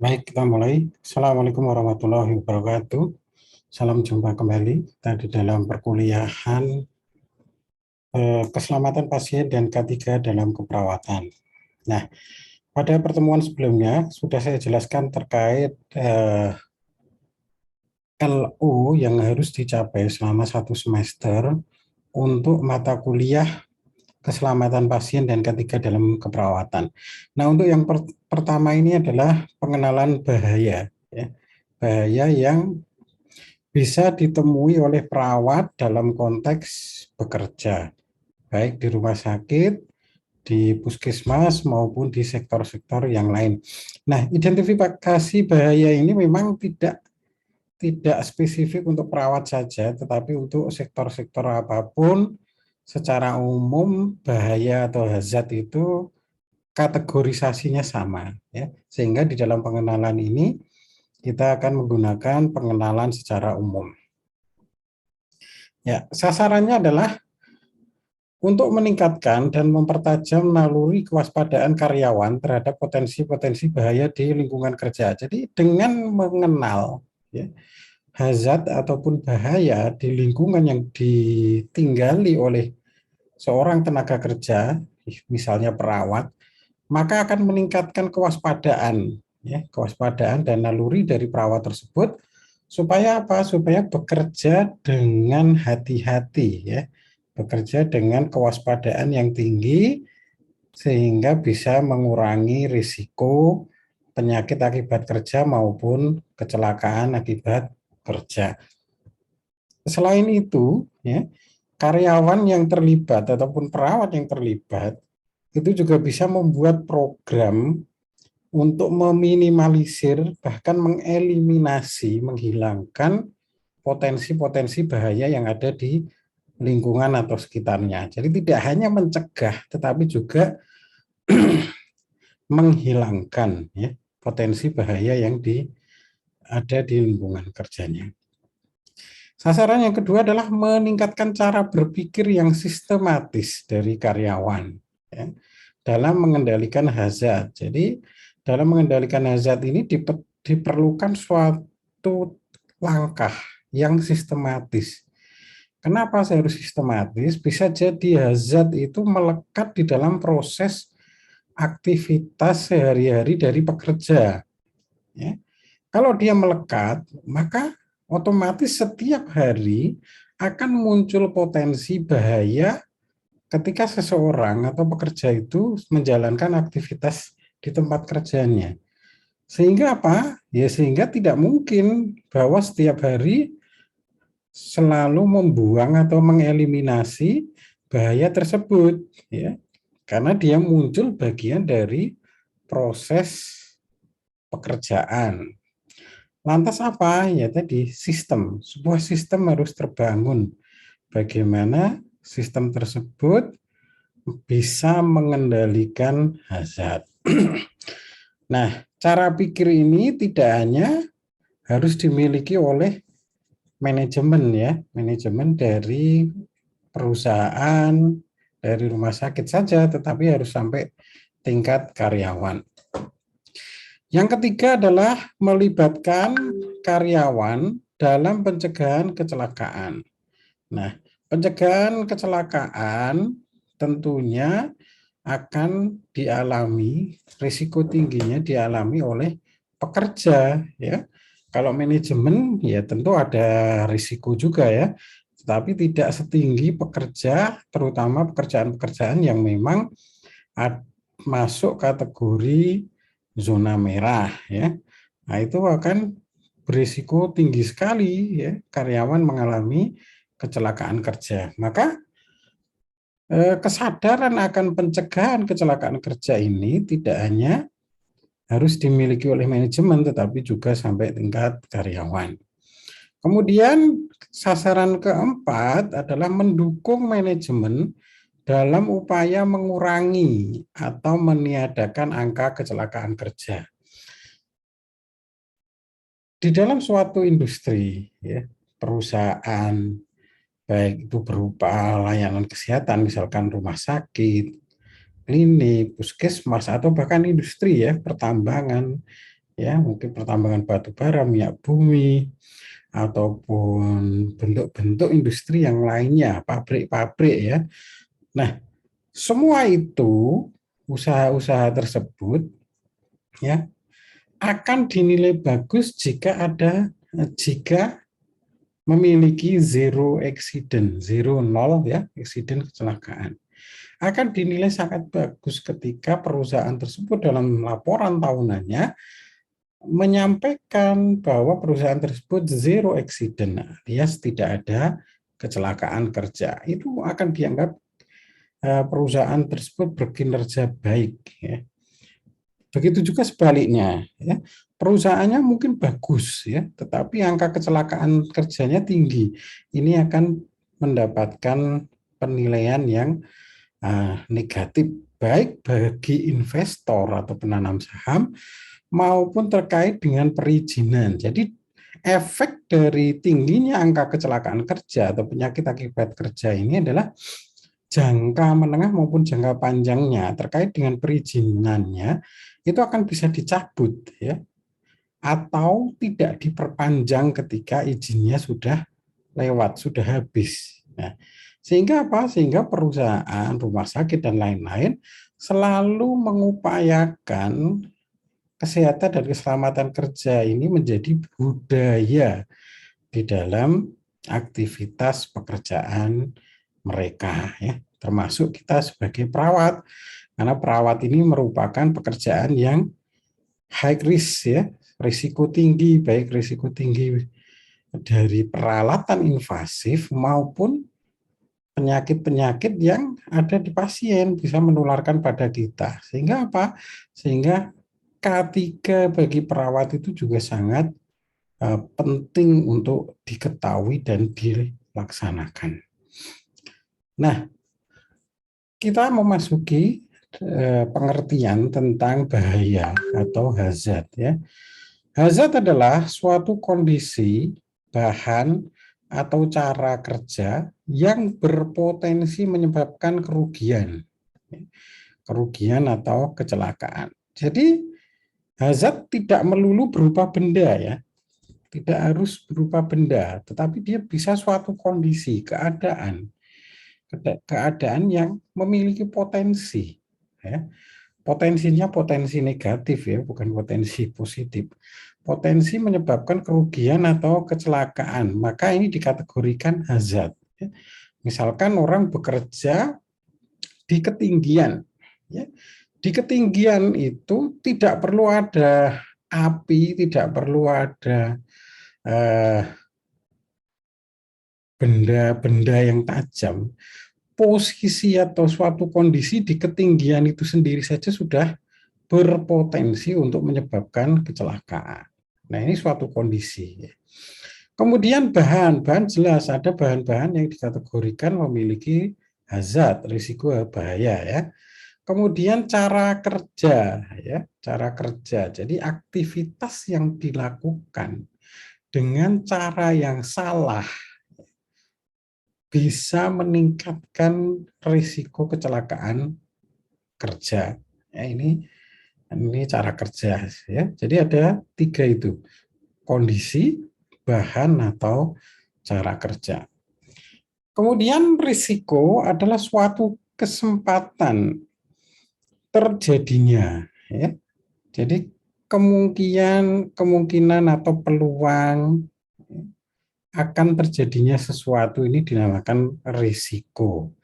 Baik, kita mulai. Assalamualaikum warahmatullahi wabarakatuh. Salam jumpa kembali. Kita di dalam perkuliahan keselamatan pasien dan K3 dalam keperawatan. Nah, pada pertemuan sebelumnya sudah saya jelaskan terkait LO yang harus dicapai selama satu semester untuk mata kuliah keselamatan pasien dan K3 dalam keperawatan. Nah, untuk yang pertama ini adalah pengenalan bahaya, ya. Bahaya yang bisa ditemui oleh perawat dalam konteks bekerja, baik di rumah sakit, di puskesmas, maupun di sektor-sektor yang lain. Nah, identifikasi bahaya ini memang tidak spesifik untuk perawat saja, tetapi untuk sektor-sektor apapun, secara umum bahaya atau hazard itu kategorisasinya sama, ya. Sehingga di dalam pengenalan ini kita akan menggunakan pengenalan secara umum. Ya, sasarannya adalah untuk meningkatkan dan mempertajam naluri kewaspadaan karyawan terhadap potensi-potensi bahaya di lingkungan kerja. Jadi dengan mengenal, ya, hazard ataupun bahaya di lingkungan yang ditinggali oleh seorang tenaga kerja, misalnya perawat, maka akan meningkatkan kewaspadaan, ya, kewaspadaan dan naluri dari perawat tersebut supaya apa? Supaya bekerja dengan hati-hati, ya, bekerja dengan kewaspadaan yang tinggi sehingga bisa mengurangi risiko penyakit akibat kerja maupun kecelakaan akibat kerja. Selain itu, ya, karyawan yang terlibat ataupun perawat yang terlibat itu juga bisa membuat program untuk meminimalisir bahkan mengeliminasi, menghilangkan potensi-potensi bahaya yang ada di lingkungan atau sekitarnya. Jadi tidak hanya mencegah, tetapi juga menghilangkan, ya, potensi bahaya yang ada di lingkungan kerjanya. Sasaran yang kedua adalah meningkatkan cara berpikir yang sistematis dari karyawan, ya, dalam mengendalikan hazard. Jadi dalam mengendalikan hazard ini diperlukan suatu langkah yang sistematis. Kenapa saya harus sistematis? Bisa jadi hazard itu melekat di dalam proses aktivitas sehari-hari dari pekerja. Ya. Kalau dia melekat, maka otomatis setiap hari akan muncul potensi bahaya ketika seseorang atau pekerja itu menjalankan aktivitas di tempat kerjanya. Sehingga apa? Ya sehingga tidak mungkin bahwa setiap hari selalu membuang atau mengeliminasi bahaya tersebut, ya. Karena dia muncul bagian dari proses pekerjaan. Lantas apa? Ya tadi sistem. Sebuah sistem harus terbangun. Bagaimana sistem tersebut bisa mengendalikan hazard. Nah, cara pikir ini tidak hanya harus dimiliki oleh manajemen, ya, manajemen dari perusahaan, dari rumah sakit saja, tetapi harus sampai tingkat karyawan. Yang ketiga adalah melibatkan karyawan dalam pencegahan kecelakaan. Nah, pencegahan kecelakaan tentunya akan dialami, risiko tingginya dialami oleh pekerja, ya. Kalau manajemen ya tentu ada risiko juga, ya, tetapi tidak setinggi pekerja, terutama pekerjaan-pekerjaan yang memang masuk kategori zona merah, ya. Nah, itu akan berisiko tinggi sekali, ya, karyawan mengalami kecelakaan kerja. Maka kesadaran akan pencegahan kecelakaan kerja ini tidak hanya harus dimiliki oleh manajemen, tetapi juga sampai tingkat karyawan. Kemudian sasaran keempat adalah mendukung manajemen dalam upaya mengurangi atau meniadakan angka kecelakaan kerja. Di dalam suatu industri, ya, perusahaan, baik itu berupa layanan kesehatan, misalkan rumah sakit, klinik, puskesmas, atau bahkan industri, ya, pertambangan, ya mungkin pertambangan batu bara, minyak bumi, ataupun bentuk-bentuk industri yang lainnya, pabrik-pabrik ya. Nah, semua itu usaha-usaha tersebut ya akan dinilai bagus jika memiliki zero accident, zero nol ya, accident kecelakaan. Akan dinilai sangat bagus ketika perusahaan tersebut dalam laporan tahunannya menyampaikan bahwa perusahaan tersebut zero accident, alias tidak ada kecelakaan kerja. Itu akan dianggap perusahaan tersebut berkinerja baik ya. Begitu juga sebaliknya ya. Perusahaannya mungkin bagus ya, tetapi angka kecelakaan kerjanya tinggi. Ini akan mendapatkan penilaian yang negatif baik bagi investor atau penanam saham maupun terkait dengan perizinan. Jadi efek dari tingginya angka kecelakaan kerja atau penyakit akibat kerja ini adalah jangka menengah maupun jangka panjangnya terkait dengan perizinannya itu akan bisa dicabut ya atau tidak diperpanjang ketika izinnya sudah lewat, sudah habis. Nah, sehingga apa? Sehingga perusahaan, rumah sakit dan lain-lain selalu mengupayakan kesehatan dan keselamatan kerja ini menjadi budaya di dalam aktivitas pekerjaan mereka ya, termasuk kita sebagai perawat, karena perawat ini merupakan pekerjaan yang high risk ya, risiko tinggi, baik risiko tinggi dari peralatan invasif maupun penyakit-penyakit yang ada di pasien bisa menularkan pada kita. Sehingga apa? Sehingga K3 bagi perawat itu juga sangat penting untuk diketahui dan dilaksanakan. Nah, kita memasuki pengertian tentang bahaya atau hazard ya. Hazard adalah suatu kondisi, bahan, atau cara kerja yang berpotensi menyebabkan kerugian atau kecelakaan. Jadi hazard tidak melulu berupa benda ya, tidak harus berupa benda, tetapi dia bisa suatu kondisi, keadaan yang memiliki potensi. Ya. Potensinya potensi negatif ya, bukan potensi positif. Potensi menyebabkan kerugian atau kecelakaan, maka ini dikategorikan hazard. Misalkan orang bekerja di ketinggian, ya. Di ketinggian itu tidak perlu ada api, tidak perlu ada benda-benda yang tajam. Posisi atau suatu kondisi di ketinggian itu sendiri saja sudah berpotensi untuk menyebabkan kecelakaan. Nah, ini suatu kondisi. Kemudian bahan jelas ada bahan-bahan yang dikategorikan memiliki hazard, risiko bahaya ya. Kemudian cara kerja ya, cara kerja. Jadi aktivitas yang dilakukan dengan cara yang salah bisa meningkatkan risiko kecelakaan kerja. Ya, ini cara kerja ya. Jadi ada 3 itu. Kondisi, bahan atau cara kerja. Kemudian risiko adalah suatu kesempatan terjadinya ya. Jadi kemungkinan atau peluang akan terjadinya sesuatu ini dinamakan risiko.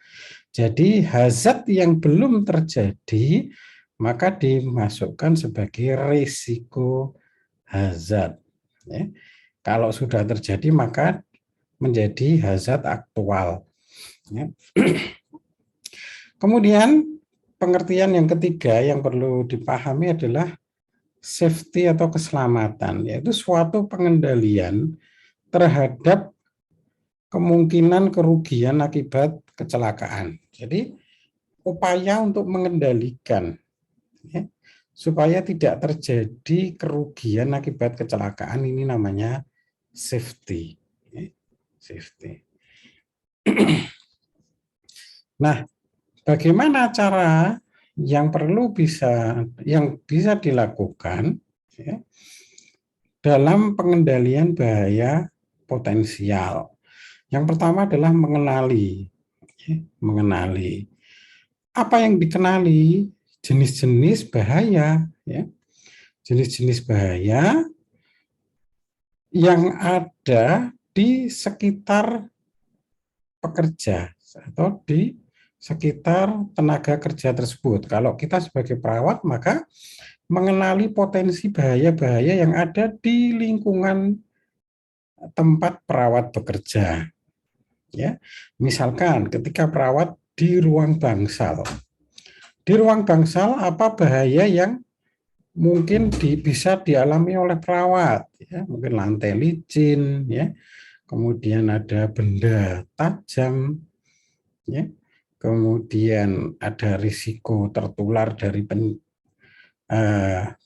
Jadi hazard yang belum terjadi maka dimasukkan sebagai risiko hazard. Ya. Kalau sudah terjadi maka menjadi hazard aktual. Ya. Kemudian pengertian yang ketiga yang perlu dipahami adalah safety atau keselamatan, yaitu suatu pengendalian terhadap kemungkinan kerugian akibat kecelakaan. Jadi upaya untuk mengendalikan ya, supaya tidak terjadi kerugian akibat kecelakaan ini namanya safety. Safety. Nah, bagaimana cara yang bisa dilakukan ya, dalam pengendalian bahaya potensial. Yang pertama adalah mengenali. Mengenali. Apa yang dikenali? Jenis-jenis bahaya. Jenis-jenis bahaya yang ada di sekitar pekerja atau di sekitar tenaga kerja tersebut. Kalau kita sebagai perawat, maka mengenali potensi bahaya-bahaya yang ada di lingkungan tempat perawat bekerja. Ya, misalkan ketika perawat di ruang bangsal. Di ruang bangsal apa bahaya yang mungkin bisa dialami oleh perawat? Ya, mungkin lantai licin, ya, kemudian ada benda tajam, ya, kemudian ada risiko tertular dari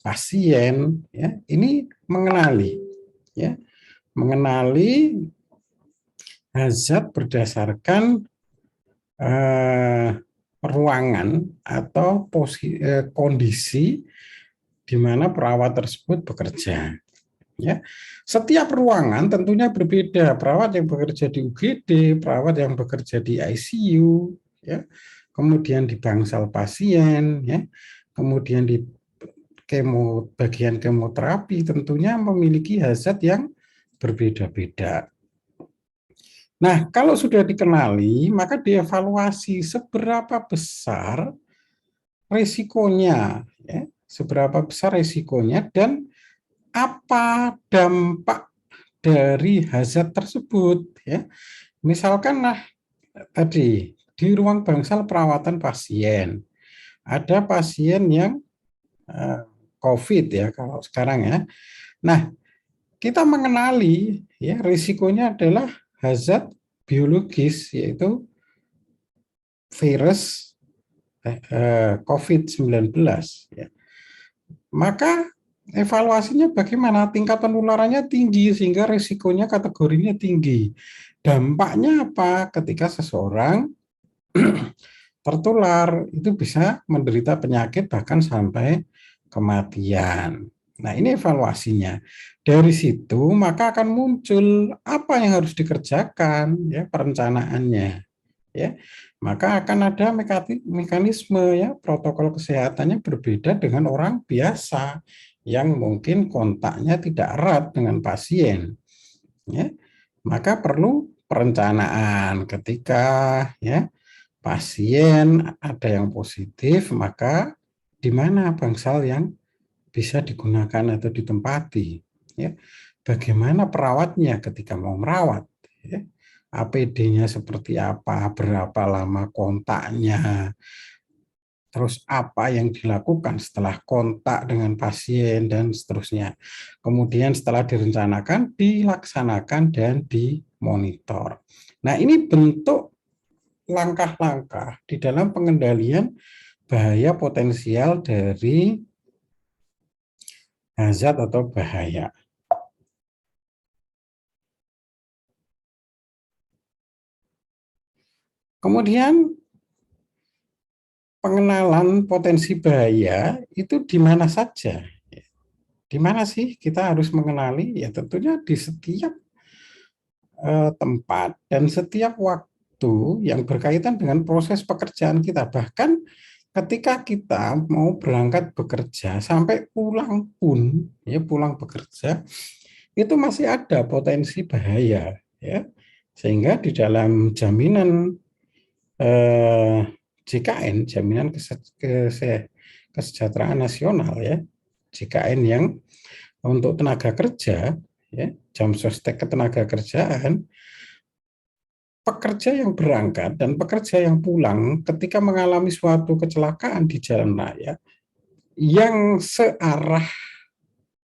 pasien, ya. Ini mengenali, ya, mengenali hazard berdasarkan ruangan atau kondisi di mana perawat tersebut bekerja. Ya, setiap ruangan tentunya berbeda. Perawat yang bekerja di UGD, perawat yang bekerja di ICU, ya, kemudian di bangsal pasien, ya, kemudian di bagian kemoterapi tentunya memiliki hazard yang berbeda-beda. Nah, kalau sudah dikenali, maka dievaluasi seberapa besar risikonya, ya, seberapa besar risikonya dan apa dampak dari hazard tersebut. Ya. Misalkan, nah tadi di ruang bangsal perawatan pasien, ada pasien yang COVID ya kalau sekarang ya. Nah, kita mengenali ya risikonya adalah hazard biologis yaitu virus COVID-19 ya. Maka evaluasinya bagaimana? Tingkat penularannya tinggi sehingga risikonya kategorinya tinggi. Dampaknya apa? Ketika seseorang tertular itu bisa menderita penyakit bahkan sampai kematian. Nah, ini evaluasinya. Dari situ maka akan muncul apa yang harus dikerjakan ya perencanaannya. Ya, maka akan ada mekanisme ya protokol kesehatannya berbeda dengan orang biasa yang mungkin kontaknya tidak erat dengan pasien. Ya, maka perlu perencanaan ketika ya pasien ada yang positif, maka di mana bangsal yang bisa digunakan atau ditempati. Ya. Bagaimana perawatnya ketika mau merawat. Ya. APD-nya seperti apa, berapa lama kontaknya, terus apa yang dilakukan setelah kontak dengan pasien, dan seterusnya. Kemudian setelah direncanakan, dilaksanakan, dan dimonitor. Nah, ini bentuk langkah-langkah di dalam pengendalian bahaya potensial dari hazard atau bahaya. Kemudian pengenalan potensi bahaya itu di mana saja? Di mana sih kita harus mengenali? Ya tentunya di setiap tempat dan setiap waktu yang berkaitan dengan proses pekerjaan kita. Bahkan ketika kita mau berangkat bekerja sampai pulang pun, ya pulang bekerja, itu masih ada potensi bahaya, ya. Sehingga di dalam jaminan JKN, jaminan kesejahteraan nasional ya, JKN yang untuk tenaga kerja, ya, jam sostek ketenaga kerjaan, pekerja yang berangkat dan pekerja yang pulang ketika mengalami suatu kecelakaan di jalan raya yang searah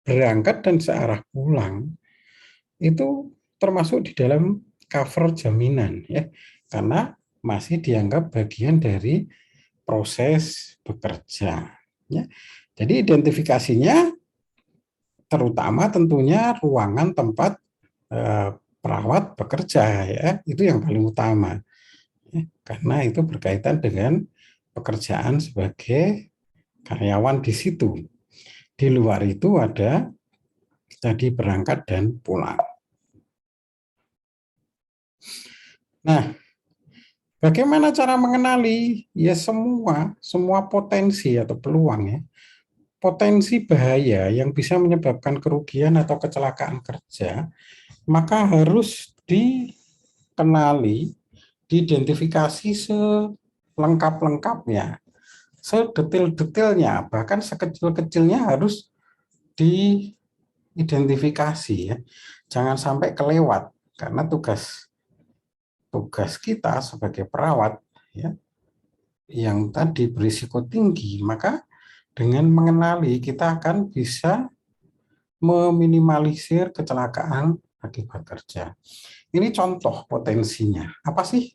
berangkat dan searah pulang itu termasuk di dalam cover jaminan ya, karena masih dianggap bagian dari proses bekerja ya. Jadi identifikasinya terutama tentunya ruangan tempat perawat bekerja ya, itu yang paling utama ya, karena itu berkaitan dengan pekerjaan sebagai karyawan di situ. Di luar itu ada Jadi berangkat dan pulang. Nah, bagaimana cara mengenali? Ya semua potensi atau peluang ya. Potensi bahaya yang bisa menyebabkan kerugian atau kecelakaan kerja, maka harus dikenali, diidentifikasi selengkap-lengkapnya, sedetail-detailnya, bahkan sekecil-kecilnya harus diidentifikasi ya. Jangan sampai kelewat karena tugas kita sebagai perawat ya yang tadi berisiko tinggi, maka dengan mengenali kita akan bisa meminimalisir kecelakaan akibat kerja. Ini contoh potensinya. Apa sih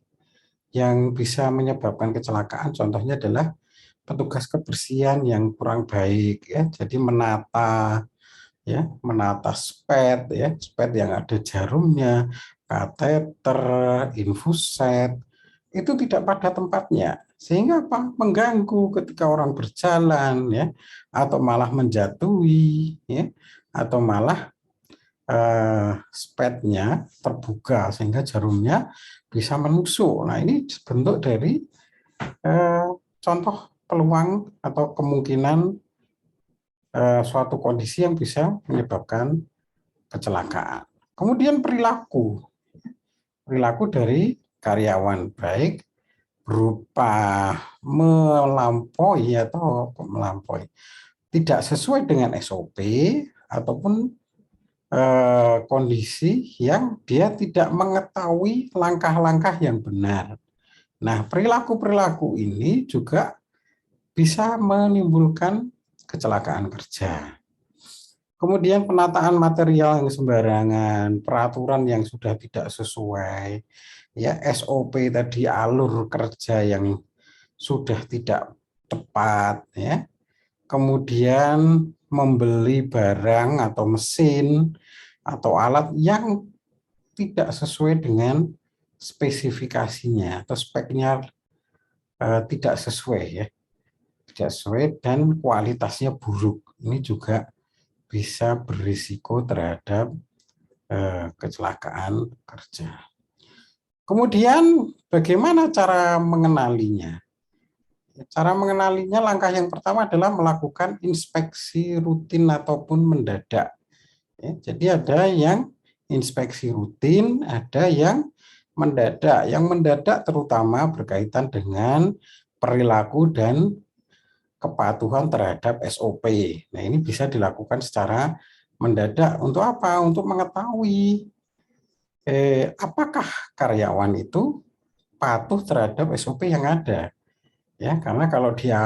yang bisa menyebabkan kecelakaan? Contohnya adalah petugas kebersihan yang kurang baik ya. Jadi menata spet ya, spet yang ada jarumnya, kateter, infuset itu tidak pada tempatnya, sehingga apa? Mengganggu ketika orang berjalan ya, atau malah menjatuhi ya, atau malah spetnya terbuka sehingga jarumnya bisa menusuk. Nah, ini bentuk dari contoh peluang atau kemungkinan suatu kondisi yang bisa menyebabkan kecelakaan. Kemudian perilaku dari karyawan baik berupa melampaui tidak sesuai dengan SOP ataupun kondisi yang dia tidak mengetahui langkah-langkah yang benar. Nah, perilaku-perilaku ini juga bisa menimbulkan kecelakaan kerja. Kemudian penataan material yang sembarangan, peraturan yang sudah tidak sesuai, ya SOP tadi, alur kerja yang sudah tidak tepat, ya. Kemudian membeli barang atau mesin atau alat yang tidak sesuai dengan spesifikasinya atau speknya tidak sesuai ya, tidak sesuai dan kualitasnya buruk. Ini juga bisa berisiko terhadap kecelakaan kerja. Kemudian bagaimana cara mengenalinya? Cara mengenalinya, langkah yang pertama adalah melakukan inspeksi rutin ataupun mendadak. Ya, jadi ada yang inspeksi rutin, ada yang mendadak. Yang mendadak terutama berkaitan dengan perilaku dan kepatuhan terhadap SOP. Nah, ini bisa dilakukan secara mendadak. Untuk apa? Untuk mengetahui apakah karyawan itu patuh terhadap SOP yang ada. Ya, karena kalau dia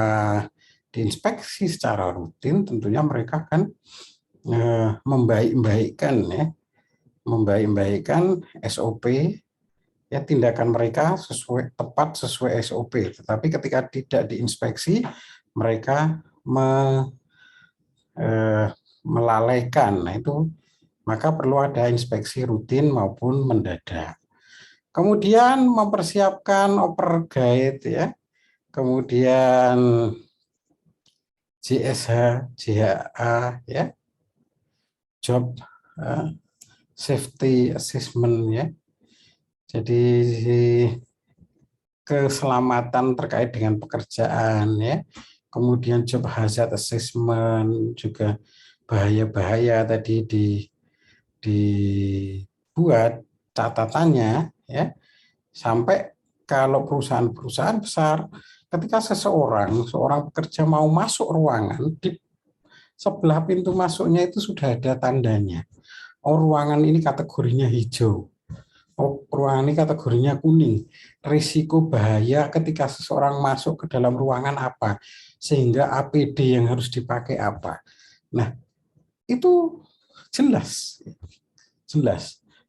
diinspeksi secara rutin, tentunya mereka akan membaik-baikkan SOP ya, tindakan mereka tepat sesuai SOP. Tetapi ketika tidak diinspeksi, mereka melalaikan. Nah, itu maka perlu ada inspeksi rutin maupun mendadak. Kemudian mempersiapkan overguide ya. Kemudian JSH, JHA ya. Job safety assessment ya. Jadi keselamatan terkait dengan pekerjaan ya. Kemudian job hazard assessment, juga bahaya-bahaya tadi dibuat catatannya ya, sampai kalau perusahaan-perusahaan besar ketika seorang pekerja mau masuk ruangan, di sebelah pintu masuknya itu sudah ada tandanya. Oh, ruangan ini kategorinya hijau. Oh, ruangan ini kategorinya kuning. Risiko bahaya ketika seseorang masuk ke dalam ruangan apa, sehingga APD yang harus dipakai apa. Nah, itu jelas.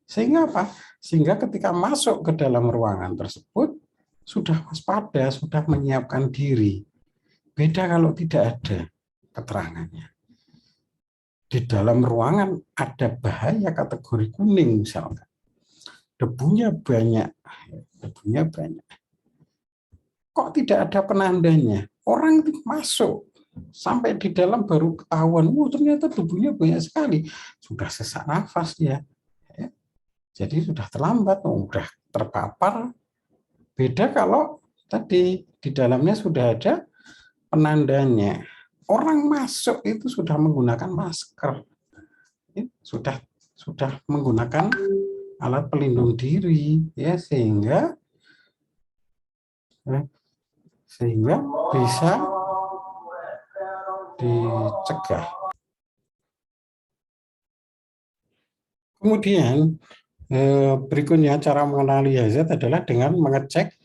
Sehingga apa? Sehingga ketika masuk ke dalam ruangan tersebut sudah waspada, sudah menyiapkan diri. Beda kalau tidak ada keterangannya. Di dalam ruangan ada bahaya kategori kuning misalnya. Debunya banyak. Kok tidak ada penandanya? Orang masuk. Sampai di dalam baru ketahuan, ternyata tubuhnya banyak sekali. Sudah sesak nafas dia. Ya. Jadi sudah terlambat, sudah terpapar. Beda kalau tadi di dalamnya sudah ada penandanya. Orang masuk itu sudah menggunakan masker, ya, sudah menggunakan alat pelindung diri, ya eh, sehingga bisa dicegah. Kemudian berikutnya cara mengenali hazard adalah dengan mengecek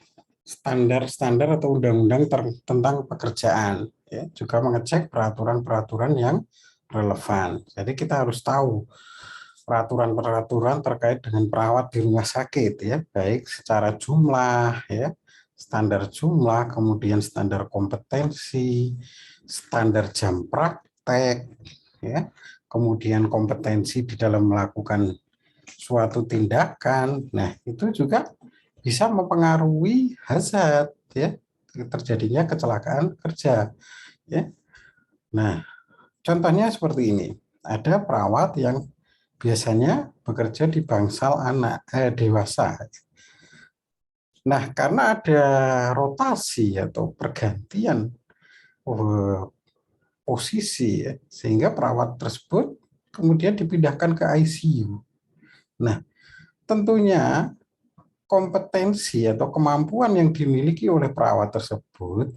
standar-standar atau undang-undang tentang pekerjaan, ya, juga mengecek peraturan-peraturan yang relevan. Jadi kita harus tahu peraturan-peraturan terkait dengan perawat di rumah sakit, ya, baik secara jumlah, ya, standar jumlah, kemudian standar kompetensi, standar jam praktek, ya, kemudian kompetensi di dalam melakukan suatu tindakan. Nah, itu juga bisa mempengaruhi hazard, ya, terjadinya kecelakaan kerja, ya. Nah, contohnya seperti ini. Ada perawat yang biasanya bekerja di bangsal dewasa. Nah, karena ada rotasi atau pergantian eh, posisi, ya, sehingga perawat tersebut kemudian dipindahkan ke ICU. Nah, tentunya kompetensi atau kemampuan yang dimiliki oleh perawat tersebut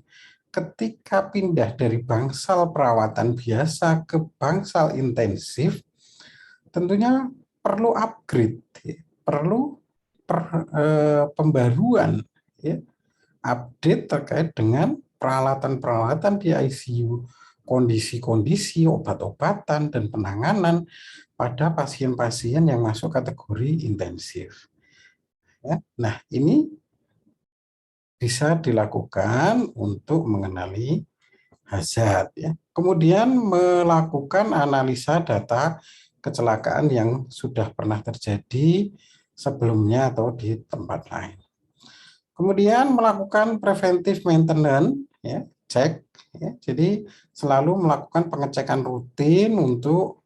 ketika pindah dari bangsal perawatan biasa ke bangsal intensif tentunya perlu upgrade, ya, perlu pembaruan, ya, update terkait dengan peralatan-peralatan di ICU, kondisi-kondisi, obat-obatan, dan penanganan pada pasien-pasien yang masuk kategori intensif. Ya. Nah, ini bisa dilakukan untuk mengenali hazard, ya. Kemudian melakukan analisa data kecelakaan yang sudah pernah terjadi sebelumnya atau di tempat lain. Kemudian melakukan preventive maintenance, ya, cek, ya. Jadi selalu melakukan pengecekan rutin untuk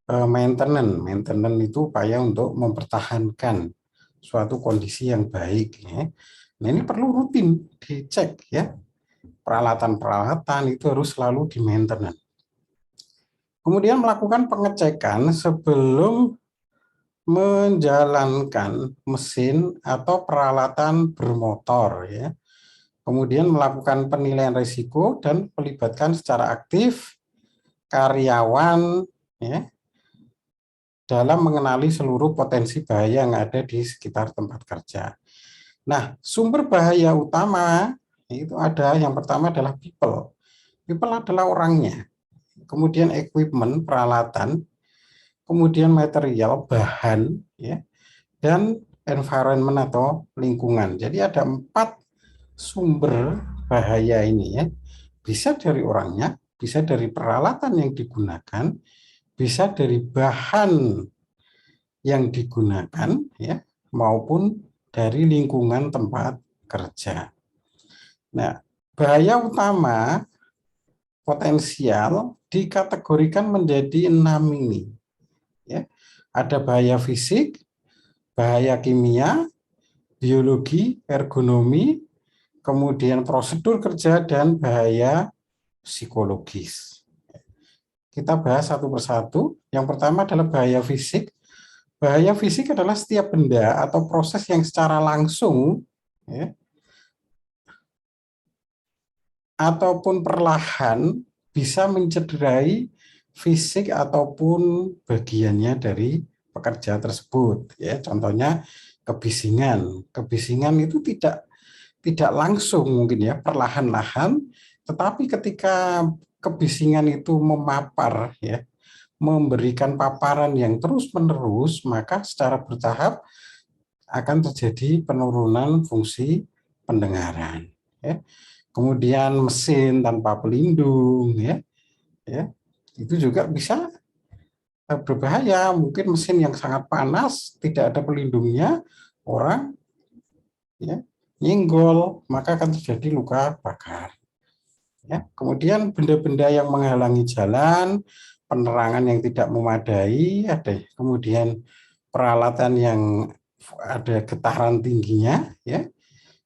maintenance. Maintenance itu upaya untuk mempertahankan suatu kondisi yang baik, ya. Nah, ini perlu rutin dicek, ya. Peralatan-peralatan itu harus selalu di maintenance. Kemudian melakukan pengecekan sebelum menjalankan mesin atau peralatan bermotor, ya. Kemudian melakukan penilaian risiko dan melibatkan secara aktif karyawan, ya, dalam mengenali seluruh potensi bahaya yang ada di sekitar tempat kerja. Nah, sumber bahaya utama itu ada, yang pertama adalah people. People adalah orangnya. Kemudian equipment, peralatan, kemudian material, bahan, ya, dan environment atau lingkungan. Jadi ada 4 sumber bahaya ini, ya. Bisa dari orangnya, bisa dari peralatan yang digunakan, bisa dari bahan yang digunakan, ya, maupun dari lingkungan tempat kerja. Nah, bahaya utama potensial dikategorikan menjadi 6 ini, ya. Ada bahaya fisik, bahaya kimia, biologi, ergonomi, kemudian prosedur kerja, dan bahaya psikologis. Kita bahas satu persatu. Yang pertama adalah bahaya fisik. Bahaya fisik adalah setiap benda atau proses yang secara langsung, ya, ataupun perlahan bisa mencederai fisik ataupun bagiannya dari pekerja tersebut, ya. Contohnya kebisingan. Kebisingan itu tidak langsung mungkin, ya, perlahan-lahan, tetapi ketika kebisingan itu memapar, ya, memberikan paparan yang terus-menerus, maka secara bertahap akan terjadi penurunan fungsi pendengaran, ya. Kemudian mesin tanpa pelindung, ya, ya, itu juga bisa berbahaya. Mungkin mesin yang sangat panas, tidak ada pelindungnya, orang, ya, nyenggol, maka akan terjadi luka bakar. Ya. Kemudian benda-benda yang menghalangi jalan, penerangan yang tidak memadai, ada kemudian peralatan yang ada getaran tingginya, ya.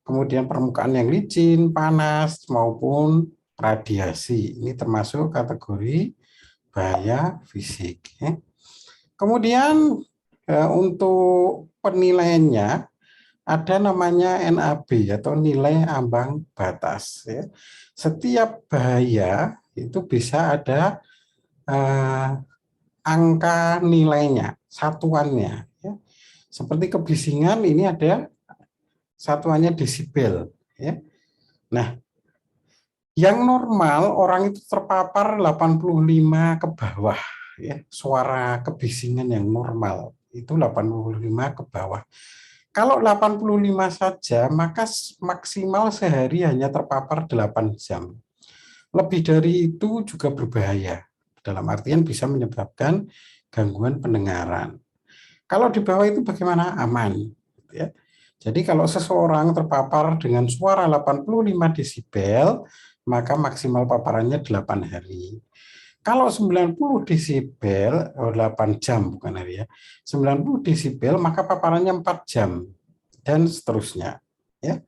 Kemudian permukaan yang licin, panas maupun radiasi. Ini termasuk kategori bahaya fisik. Ya. Kemudian untuk penilaiannya ada namanya NAB atau nilai ambang batas. Ya. Setiap bahaya itu bisa ada eh, angka nilainya, satuannya. Ya. Seperti kebisingan ini ada satuannya desibel. Ya. Nah, yang normal orang itu terpapar 85 ke bawah. Ya. Suara kebisingan yang normal itu 85 ke bawah. Kalau 85 saja, maka maksimal sehari hanya terpapar 8 jam. Lebih dari itu juga berbahaya. Dalam artian bisa menyebabkan gangguan pendengaran. Kalau di bawah itu bagaimana? Aman. Ya. Jadi kalau seseorang terpapar dengan suara 85 desibel, maka maksimal paparannya 8 hari. Kalau 90 desibel, 8 jam bukan hari ya, 90 desibel maka paparannya 4 jam dan seterusnya. Ya.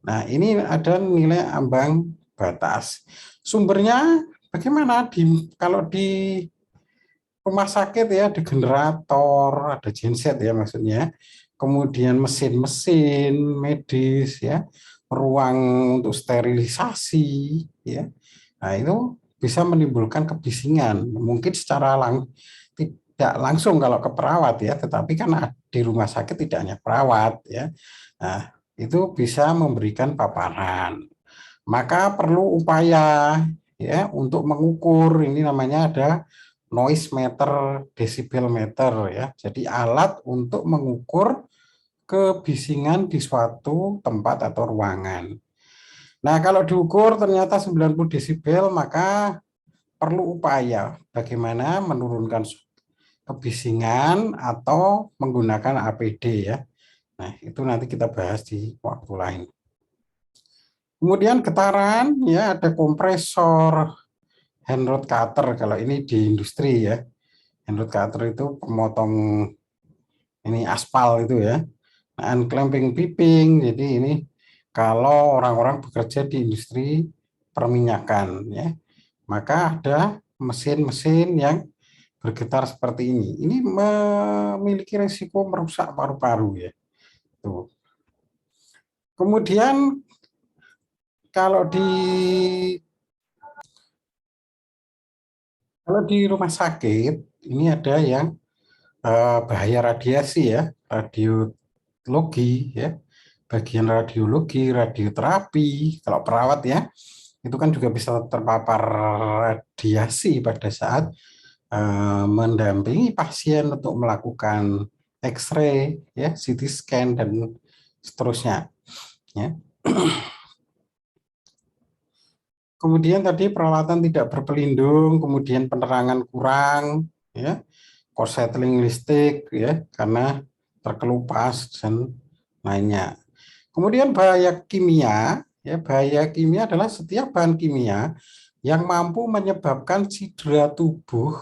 Nah, ini ada nilai ambang batas. Sumbernya bagaimana? Kalau di rumah sakit ya ada generator, ada genset ya maksudnya. Kemudian mesin-mesin medis ya, ruang untuk sterilisasi ya. Nah, itu bisa menimbulkan kebisingan. Mungkin secara tidak langsung kalau ke perawat ya, tetapi kan di rumah sakit tidak hanya perawat ya. Nah, itu bisa memberikan paparan. Maka perlu upaya ya untuk mengukur, ini namanya ada noise meter, decibel meter ya. Jadi alat untuk mengukur kebisingan di suatu tempat atau ruangan. Nah, kalau diukur ternyata 90 desibel, maka perlu upaya bagaimana menurunkan kebisingan atau menggunakan APD ya. Nah, itu nanti kita bahas di waktu lain. Kemudian getaran ya, ada kompresor, hand rod cutter kalau ini di industri ya. Hand rod cutter itu pemotong ini aspal itu ya. Nah, unclamping piping, jadi ini kalau orang-orang bekerja di industri perminyakan ya, maka ada mesin-mesin yang bergetar seperti ini. Ini memiliki risiko merusak paru-paru ya. Tuh. Kemudian kalau di rumah sakit ini ada yang bahaya radiasi ya, radiologi ya, bagian radiologi, radioterapi. Kalau perawat ya, itu kan juga bisa terpapar radiasi pada saat mendampingi pasien untuk melakukan X-ray, ya, CT scan dan seterusnya. Ya. Kemudian tadi peralatan tidak berpelindung, kemudian penerangan kurang, ya, korsleting listrik, ya, karena terkelupas dan lainnya. Kemudian bahaya kimia, ya, bahaya kimia adalah setiap bahan kimia yang mampu menyebabkan cedera tubuh,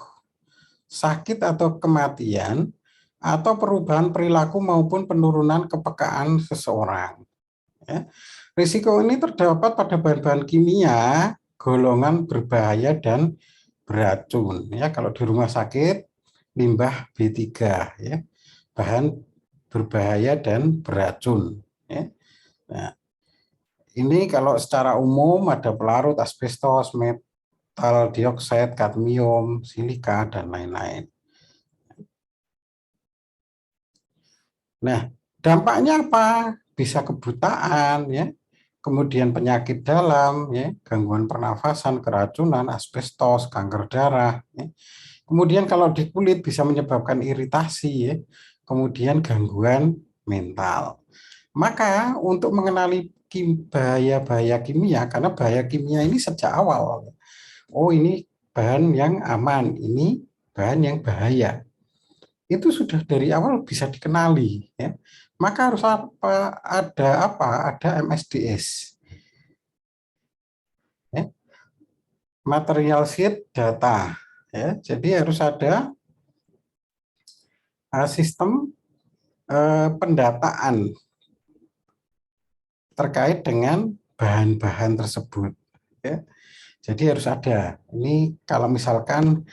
sakit atau kematian, atau perubahan perilaku maupun penurunan kepekaan seseorang. Ya. Risiko ini terdapat pada bahan-bahan kimia, golongan berbahaya dan beracun. Ya, kalau di rumah sakit, limbah B3, ya, bahan berbahaya dan beracun. Ya. Nah, ini kalau secara umum ada pelarut asbestos, metal dioksida, kadmium, silika, dan lain-lain. Nah, dampaknya apa? Bisa kebutaan, ya, kemudian penyakit dalam, ya, gangguan pernafasan, keracunan, asbestos, kanker darah. Ya. Kemudian kalau di kulit bisa menyebabkan iritasi, ya, kemudian gangguan mental. Maka untuk mengenali bahaya-bahaya kimia, karena bahaya kimia ini sejak awal, oh ini bahan yang aman, ini bahan yang bahaya, itu sudah dari awal bisa dikenali, ya. Maka harus ada MSDS, ya. material sheet data. Ya, jadi harus ada sistem pendataan terkait dengan bahan-bahan tersebut. Ya. Jadi harus ada. Ini kalau misalkan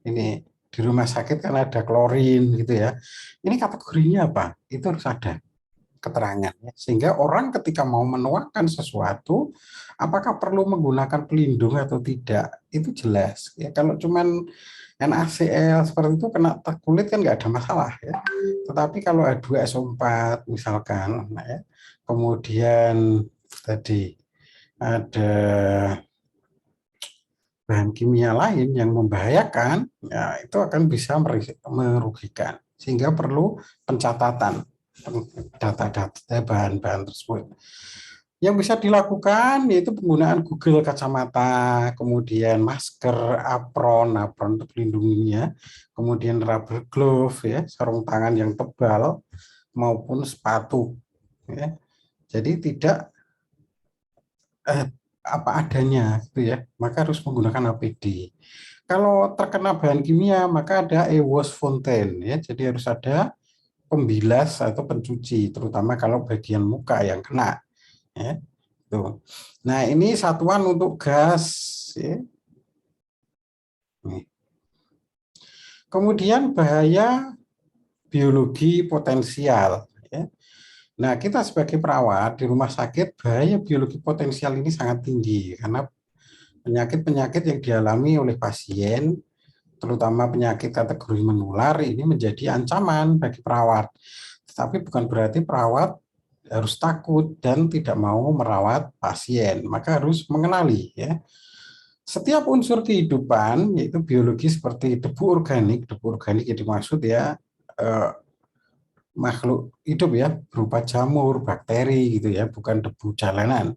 ini di rumah sakit kan ada klorin gitu ya. Ini kategorinya apa? Itu harus ada keterangan. Sehingga orang ketika mau menuangkan sesuatu, apakah perlu menggunakan pelindung atau tidak, itu jelas. Ya, kalau cuman NaCl seperti itu kena kulit kan nggak ada masalah ya. Tetapi kalau H2SO4 misalkan, nah ya, kemudian tadi ada bahan kimia lain yang membahayakan, ya itu akan bisa merugikan. Sehingga perlu pencatatan data-data bahan-bahan tersebut. Yang bisa dilakukan yaitu penggunaan Google kacamata, kemudian masker, apron untuk melindunginya, kemudian rubber glove ya, sarung tangan yang tebal maupun sepatu. Ya. Jadi tidak apa adanya gitu ya, maka harus menggunakan APD. Kalau terkena bahan kimia maka ada e-wash fountain ya, jadi harus ada pembilas atau pencuci, terutama kalau bagian muka yang kena. Ya. Tuh. Nah ini satuan untuk gas. Ya. Kemudian bahaya biologi potensial. Ya. Nah kita sebagai perawat di rumah sakit bahaya biologi potensial ini sangat tinggi karena penyakit-penyakit yang dialami oleh pasien, terutama penyakit kategori menular, ini menjadi ancaman bagi perawat. Tetapi bukan berarti perawat harus takut dan tidak mau merawat pasien, maka harus mengenali ya. Setiap unsur kehidupan, yaitu biologi seperti debu organik yang dimaksud ya eh, makhluk hidup ya, berupa jamur, bakteri gitu ya, bukan debu jalanan.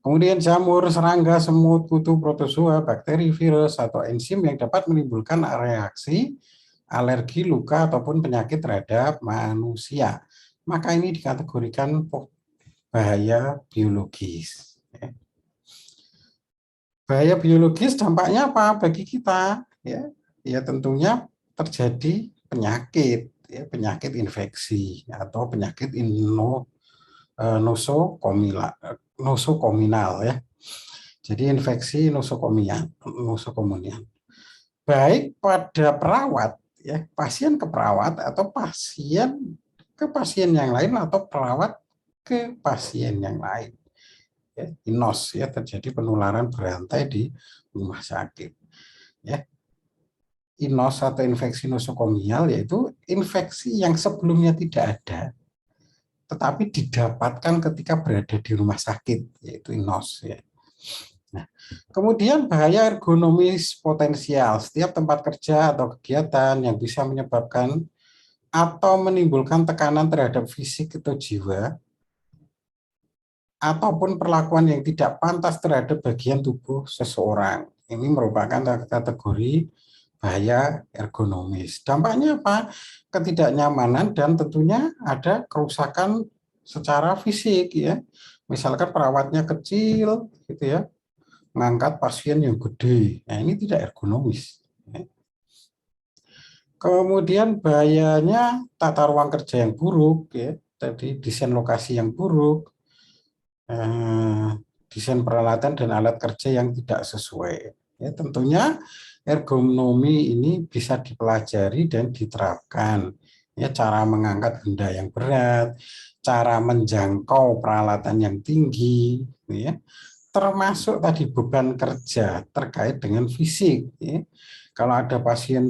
Kemudian jamur, serangga, semut, kutu, protozoa, bakteri, virus, atau enzim yang dapat menimbulkan reaksi, alergi, luka, ataupun penyakit terhadap manusia. Maka ini dikategorikan bahaya biologis. Bahaya biologis dampaknya apa bagi kita? Ya, ya tentunya terjadi penyakit, ya, penyakit infeksi atau penyakit nosokominal ya. Jadi infeksi nosokomial. Baik pada perawat ya, pasien ke perawat atau pasien ke pasien yang lain atau perawat ke pasien yang lain. Ya, inos ya, terjadi penularan berantai di rumah sakit. Ya. Inos atau infeksi nosokomial yaitu infeksi yang sebelumnya tidak ada tetapi didapatkan ketika berada di rumah sakit, yaitu inos ya. Nah, kemudian bahaya ergonomis potensial. Setiap tempat kerja atau kegiatan yang bisa menyebabkan atau menimbulkan tekanan terhadap fisik atau jiwa, ataupun perlakuan yang tidak pantas terhadap bagian tubuh seseorang. Ini merupakan kategori bahaya ergonomis. Dampaknya apa? Ketidaknyamanan dan tentunya ada kerusakan secara fisik ya. Misalkan perawatnya kecil gitu ya, mengangkat pasien yang gede. Nah, ini tidak ergonomis. Kemudian bahayanya tata ruang kerja yang buruk ya, tadi desain lokasi yang buruk, desain peralatan dan alat kerja yang tidak sesuai. Ya, tentunya ergonomi ini bisa dipelajari dan diterapkan. Ya, cara mengangkat benda yang berat, cara menjangkau peralatan yang tinggi, ya, termasuk tadi beban kerja terkait dengan fisik. Ya. Kalau ada pasien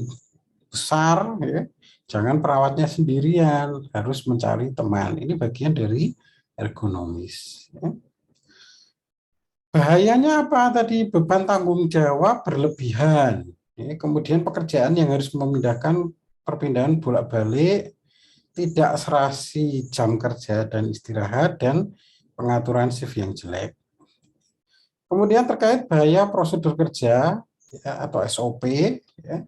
besar, ya, jangan perawatnya sendirian, harus mencari teman. Ini bagian dari ergonomis. Ya. Bahayanya apa tadi? Beban tanggung jawab berlebihan. Ya, kemudian pekerjaan yang harus memindahkan perpindahan bolak-balik, tidak serasi jam kerja dan istirahat, dan pengaturan shift yang jelek. Kemudian terkait bahaya prosedur kerja ya, atau SOP, ya.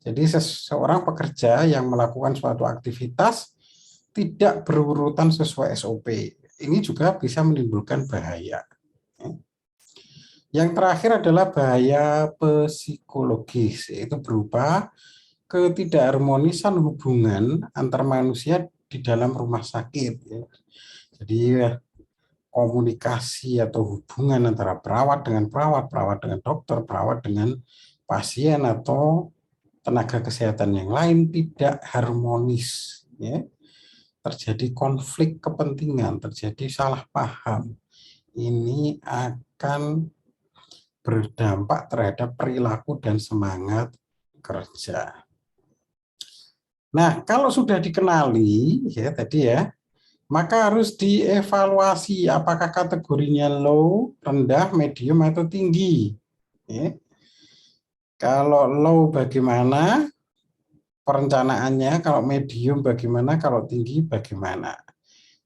Jadi seseorang pekerja yang melakukan suatu aktivitas tidak berurutan sesuai SOP. Ini juga bisa menimbulkan bahaya. Yang terakhir adalah bahaya psikologis, yaitu berupa ketidakharmonisan hubungan antar manusia di dalam rumah sakit. Ya. Jadi komunikasi atau hubungan antara perawat dengan dokter, perawat dengan pasien atau tenaga kesehatan yang lain tidak harmonis. Ya. Terjadi konflik kepentingan, terjadi salah paham. Ini akan berdampak terhadap perilaku dan semangat kerja. Nah, kalau sudah dikenali ya tadi ya, maka harus dievaluasi apakah kategorinya low, rendah, medium atau tinggi. Ya. Kalau low bagaimana perencanaannya, kalau medium bagaimana, kalau tinggi bagaimana.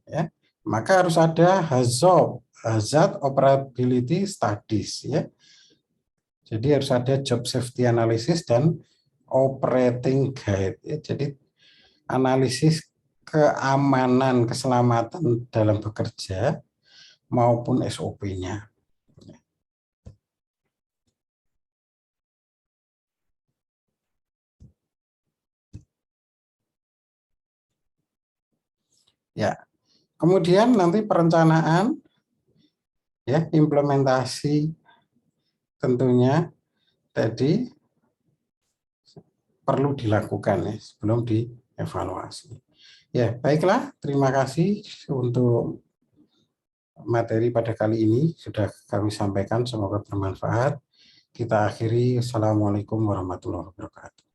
Ya. Maka harus ada hazard operability studies ya. Jadi harus ada job safety analysis dan operating guide. Ya. Jadi analisis keamanan, keselamatan dalam bekerja maupun SOP-nya. Ya, kemudian nanti perencanaan, ya, implementasi tentunya tadi perlu dilakukan ya sebelum dievaluasi. Ya, baiklah, terima kasih untuk materi pada kali ini sudah kami sampaikan, semoga bermanfaat. Kita akhiri. Assalamualaikum warahmatullahi wabarakatuh.